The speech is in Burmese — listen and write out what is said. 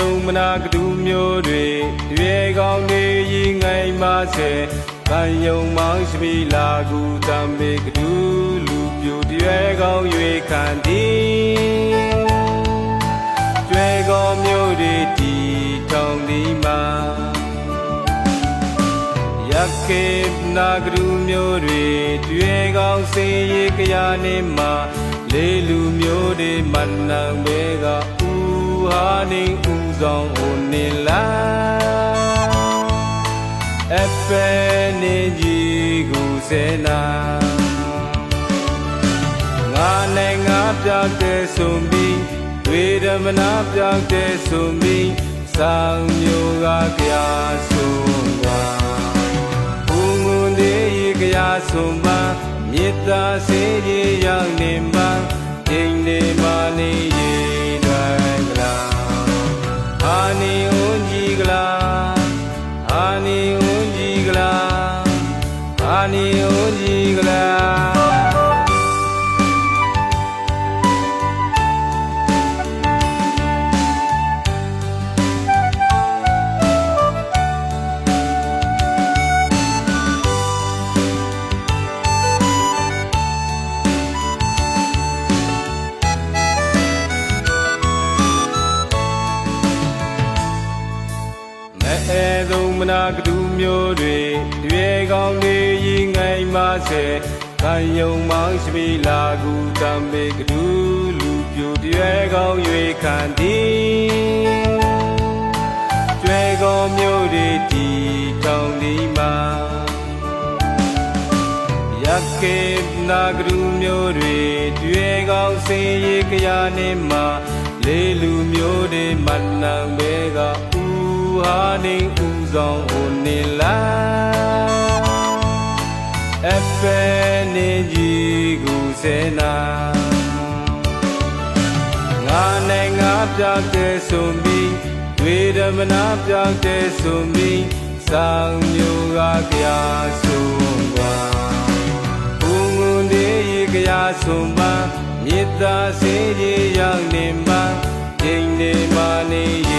သုံးမနာကတူမျိုးတွေတွေကောင်းနေရင်ငိုင်မဆဲကံယုံမောင်းရှိလာကူတံမေကတူလူပြူတွေကောင်း၍ခံသည်ကျွဲကောင်းမျိုးတွေတီထောင်ဒီမှာရက်ကေနာကတူမျိုးတွေတွေကောင်းစေရကရနေမှာလေးလူမျိုးတွေမနံဘေကဟာနေဦးဆောင်ဦးနေလားအဖယ်နေကြီးကိုစေနာငါနဲ့ငါပြောက်တဲ့ဆိုပြီးဝေဒမနာပြောက်တဲ့ဆိုပြီးဆောင်မျိုးကကြာဆုံးပါဦးငုံသေးရကြာဆုံးပါမေတ္တာစေရရောက်နေမှာအိမ်နေမနေရတိုင်းကလားအာနီဦးကြီးကလားအာနီဦးကြီးကလားအာနီဦးကြီးကလားသုံးမနာကတူမျိုးတွေတွေကောင်းနေရင်ငိုင်မဆဲကံယုံမောင်းရှိလာကူတံမေကတူလူပြူတွေကောင်း၍ခံသည်ကျွဲကောင်းမျိုးတွေတီထောင်ဒီမှာရက်ကေနာကတူမျိုးတွေတွေကောင်းစေရကရနေမှာလေးလူမျိုးတွေမနံဘေကဟာနေဦးဆောင်ဦးနေလားအဖယ်နေကြီးကိုစေနာငါနဲ့ငါပြောက်တဲ့ဆိုပြီးဝေဒမနာပြောက်တဲ့ဆိုပြီးဆောင်မျိုးကကြာဆုံးပါဦးငုံသေးရကြာဆုံးပါမေတ္တာစေရရောက်နေမှာအိမ်နေမနေ